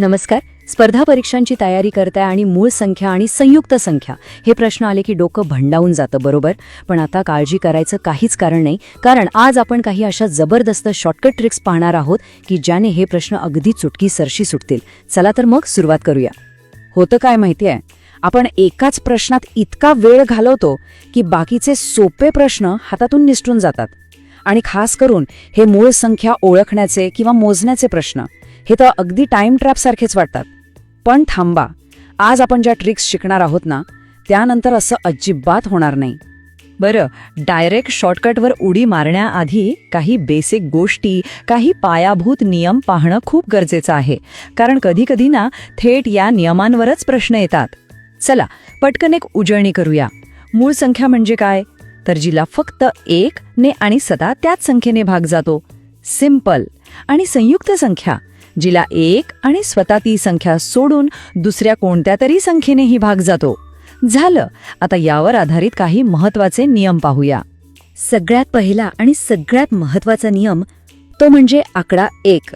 नमस्कार. स्पर्धा परीक्षांची तयारी करताय आणि मूळ संख्या आणि संयुक्त संख्या हे प्रश्न आले की डोकं भंडावून जातं, बरोबर. पण आता काळजी करायचं काहीच कारण नाही, कारण आज आपण काही अशा जबरदस्त शॉर्टकट ट्रिक्स पाहणार आहोत की ज्याने हे प्रश्न अगदी चुटकीसरशी सुटतील. चला तर मग सुरुवात करूया. होतं काय माहितीये, आपण एकाच प्रश्नात इतका वेळ घालवतो की बाकीचे सोपे प्रश्न हातातून निसटून जातात. आणि खास करून हे मूळ संख्या ओळखण्याचे किंवा मोजण्याचे प्रश्न हे तर अगदी टाइम ट्रॅप सारखेच वाटतात. पण थांबा, आज आपण ज्या ट्रिक्स शिकणार आहोत ना, त्यानंतर असं अजिबात होणार नाही. बरं, डायरेक्ट शॉर्टकटवर उडी मारण्याआधी काही बेसिक गोष्टी, काही पायाभूत नियम पाहणं खूप गरजेचं आहे, कारण कधीकधी ना थेट या नियमांवरच प्रश्न येतात. चला पटकन एक उजळणी करूया. मूळ संख्या म्हणजे काय, तर जिला फक्त 1 ने आणि सदा त्याच संख्येने भाग जातो, सिंपल. आणि संयुक्त संख्या जिला 1 आणि स्वतः ती संख्या सोडून दुसऱ्या कोणत्या तरी संख्येनेही भाग जातो. झालं. आता यावर आधारित काही महत्वाचे नियम पाहूया. सगळ्यात पहिला आणि सगळ्यात महत्वाचा नियम तो म्हणजे आकडा 1.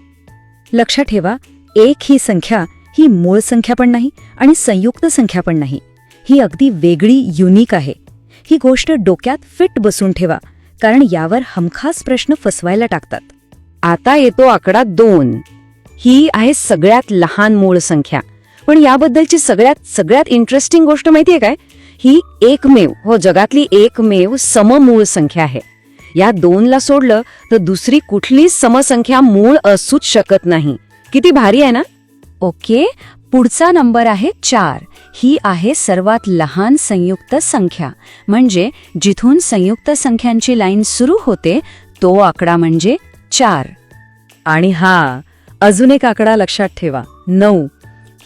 लक्षात ठेवा, 1 ही संख्या ही मूळ संख्या पण नाही आणि संयुक्त संख्या पण नाही. ही अगदी वेगळी, युनिक आहे. ही गोष्ट डोक्यात फिट बसून ठेवा, कारण यावर हमखास प्रश्न फसवायला टाकतात. आता येतो आकडा 2. ही आहे सगळ्यात लहान मूळ संख्या. पण याबद्दलची सगळ्यात इंटरेस्टिंग गोष्ट माहितीये काय, ही जगातली एकमेव सममूळ संख्या आहे. या 2ला सोडलं तर दुसरी कुठलीच समसंख्या मूळ असूच शकत नाही. किती भारी आहे ना. ओके, पुढचा नंबर आहे 4. ही आहे सर्वात लहान संयुक्त संख्या, म्हणजे जिथून संयुक्त संख्यांची लाईन सुरू होते तो आकडा म्हणजे 4. आणि अजून एक आकडा लक्षात ठेवा, 9.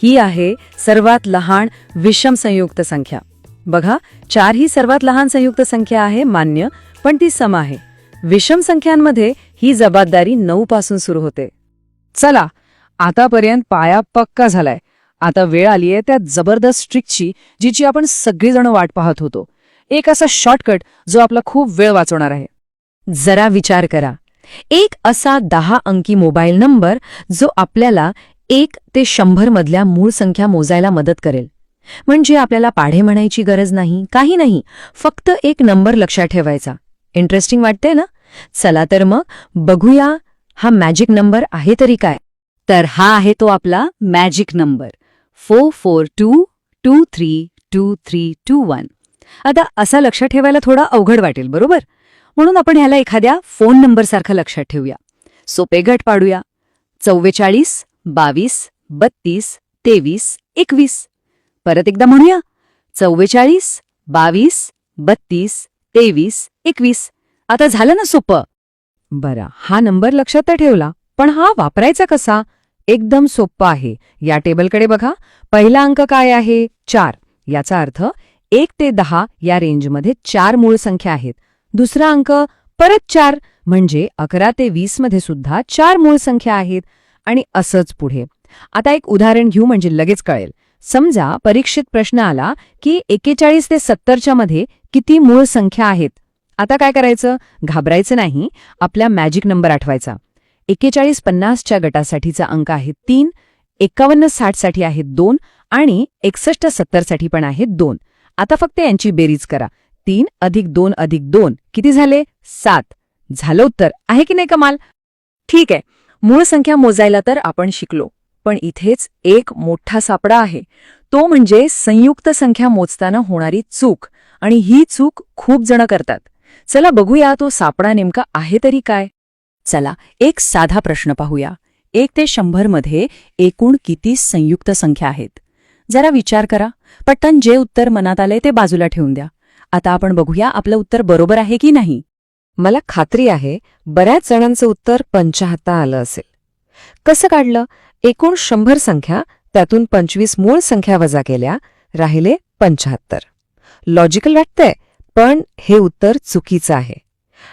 ही आहे सर्वात लहान विषम संयुक्त संख्या. बघा, 4 ही सर्वात लहान संयुक्त संख्या आहे, मान्य, पण ती सम आहे. विषम संख्यांमध्ये ही जबाबदारी 9 पासून सुरू होते. चला, आतापर्यंत पाया पक्का झालाय. आता वेळ आलीये त्या जबरदस्त ट्रिकची, जिची आपण सगळीजण वाट पाहत होतो. एक असा शॉर्टकट जो आपला खूप वेळ वाचवणार आहे. जरा विचार करा, एक असा 10 अंकी मोबाईल नंबर जो आपल्याला 1 ते 100 मधल्या मूळ संख्या मोजायला मदत करेल. म्हणजे आपल्याला पाढे म्हणायची गरज नाही, काही नाही, फक्त एक नंबर लक्षात ठेवायचा. इंटरेस्टिंग वाटते ना. चला तर मग बघूया हा मॅजिक नंबर आहे तरी काय. तर हा आहे तो आपला मॅजिक नंबर 4422323221. आता असा लक्षात ठेवायला थोडा अवघड वाटेल, बरोबर. म्हणून आपण ह्याला एखाद्या फोन नंबरसारखं लक्षात ठेवूया. सोपे गट पाडूया. 44 22 32 23 21. परत एकदा म्हणूया, 44 22 32 23 21. आता झालं ना सोपं. बरं, हा नंबर लक्षात तर ठेवला, पण हा वापरायचा कसा. एकदम सोप्पा आहे. या टेबलकडे बघा. पहिला अंक काय आहे, 4. याचा अर्थ 1 ते 10 या रेंजमध्ये 4 मूळ संख्या आहेत. दुसरा अंक परत 4, म्हणजे 11 ते 20 मध्ये सुद्धा 4 मूळ संख्या आहेत. आणि असंच पुढे. आता एक उदाहरण घेऊ म्हणजे लगेच कळेल. समजा परीक्षेत प्रश्न आला की 41 ते 70च्या मध्ये किती मूळ संख्या आहेत. आता काय करायचं, घाबरायचं नाही, आपल्या मॅजिक नंबर आठवायचा. 41 50च्या गटासाठीचा अंक आहे 3, 51 60साठी आहे 2 आणि 61 70साठी पण आहे 2. आता फक्त यांची बेरीज करा. 3 अधिक 2 अधिक 2 किती झाले, 7. झालं उत्तर. आहे की नाही कमाल. ठीक आहे, मूळ संख्या मोजायला तर आपण शिकलो, पण इथेच एक मोठा सापडा आहे. तो म्हणजे संयुक्त संख्या मोजताना होणारी चूक. आणि ही चूक खूप जण करतात. चला बघूया तो सापडा नेमका आहे तरी काय. चला एक साधा प्रश्न पाहूया. 1 ते 100 मध्ये एकूण किती संयुक्त संख्या आहेत. जरा विचार करा. पटकन जे उत्तर मनात आलंय ते बाजूला ठेवून द्या. आता आपण बघूया आपलं उत्तर बरोबर आहे की नाही. मला खात्री आहे बऱ्याच जणांचं उत्तर 75 आलं असेल. कसं काढलं, एकूण 100 संख्या, त्यातून 25 मूळ संख्या वजा केल्या, राहिले 75. लॉजिकल वाटतंय, पण हे उत्तर चुकीचं आहे.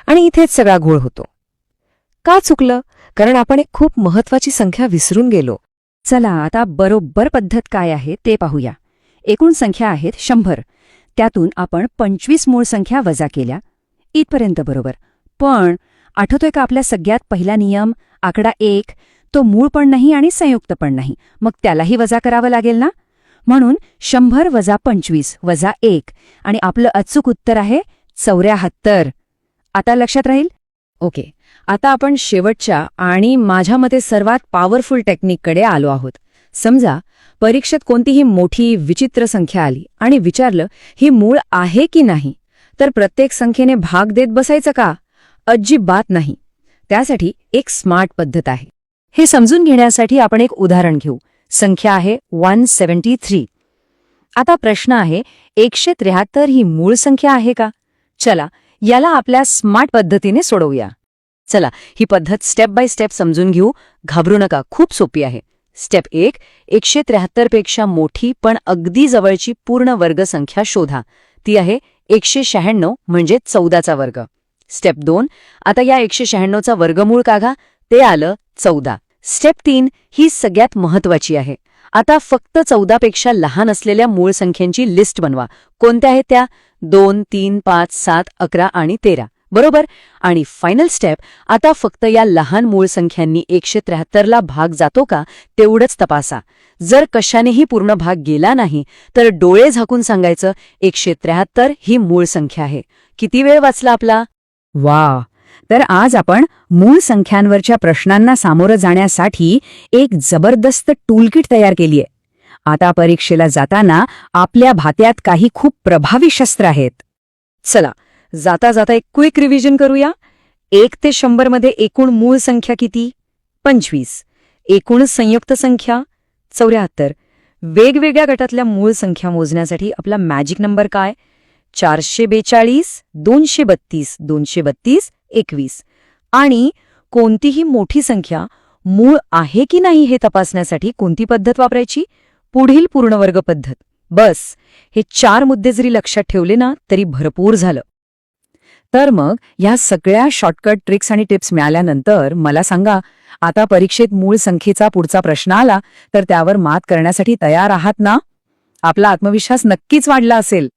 आणि इथेच सगळा घोळ होतो. का चुकलं, कारण आपण एक खूप महत्वाची संख्या विसरून गेलो. चला आता बरोबर पद्धत काय आहे ते पाहूया. एकूण संख्या आहेत 100. त्यातून आपण 25 मूळ संख्या वजा केल्या, इथपर्यंत बरोबर. पण आठवतोय का आपल्या सगळ्यात पहिला नियम, आकडा 1, तो मूळ पण नाही आणि संयुक्त पण नाही, मग त्यालाही वजा करावं लागेल ना. म्हणून 100 वजा 25 वजा 1 आणि आपलं अचूक उत्तर आहे 74. आता लक्षात राहील? ओके, आता आपण शेवटच्या आणि माझ्या मते सर्वात पॉवरफुल टेक्निककडे आलो आहोत. समजा परीक्षेत कोणतीही मोठी विचित्र संख्या आली आणि विचारलं ही मूळ आहे की नाही, तर प्रत्येक संख्येने भाग देत बसायचं का? अजिबात नाही. त्यासाठी एक स्मार्ट पद्धत आहे. हे समजून घेण्यासाठी आपण एक उदाहरण घेऊ. संख्या आहे 173. आता प्रश्न आहे 173 ही मूळ संख्या आहे का? चला याला आपल्या स्मार्ट पद्धतीने सोडवूया. चला ही पद्धत स्टेप बाय स्टेप समजून घेऊ. घाबरू नका, खूप सोपी आहे. स्टेप 1, 173 पेक्षा मोठी पण अगदी जवळची पूर्ण वर्ग संख्या शोधा. ती आहे 196 म्हणजे 14चा वर्ग. स्टेप 2, आता या 196चा वर्गमूळ काढा, ते आलं 14. स्टेप 3 ही सगळ्यात महत्वाची आहे. आता फक्त 14 पेक्षा लहान असलेल्या मूळ संख्यांची लिस्ट बनवा. कोणत्या आहेत त्या? 2, 3, 5, 7, 11 आणि 13. बरोबर. आणि फायनल स्टेप, आता फक्त या लहान मूळ संख्यांनी 173ला भाग जातो का तेवढंच तपासा. जर कशानेही पूर्ण भाग गेला नाही तर डोळे झाकून सांगायचं 173 ही मूळ संख्या आहे. किती वेळ वाचला आपला? वा. तर आज आपण मूळ संख्यांवरच्या प्रश्नांना सामोरं जाण्यासाठी एक जबरदस्त टूलकिट तयार केलीय. आता परीक्षेला जाताना आपल्या भात्यात काही खूप प्रभावी शस्त्र आहेत. चला जाता जाता एक क्विक रिव्हिजन करूया. 1 ते 100 मध्ये एकूण मूळ संख्या किती? 25. एकूण संयुक्त संख्या 74. वेगवेगळ्या गटातल्या मूळ संख्या मोजण्यासाठी आपला मॅजिक नंबर काय? 442, 232, 232, 21. आणि कोणतीही मोठी संख्या मूळ आहे की नाही हे तपासण्यासाठी कोणती पद्धत वापरायची? पुढील पूर्णवर्ग पद्धत. बस हे 4 मुद्दे जरी लक्षात ठेवले ना तरी भरपूर झालं. तर मग ह्या सगळ्या शॉर्टकट ट्रिक्स आणि टिप्स मिळाल्यानंतर मला सांगा, आता परीक्षेत मूळ संख्येचा पुढचा प्रश्न आला तर त्यावर मात करण्यासाठी तयार आहात ना? आपला आत्मविश्वास नक्कीच वाढला असेल.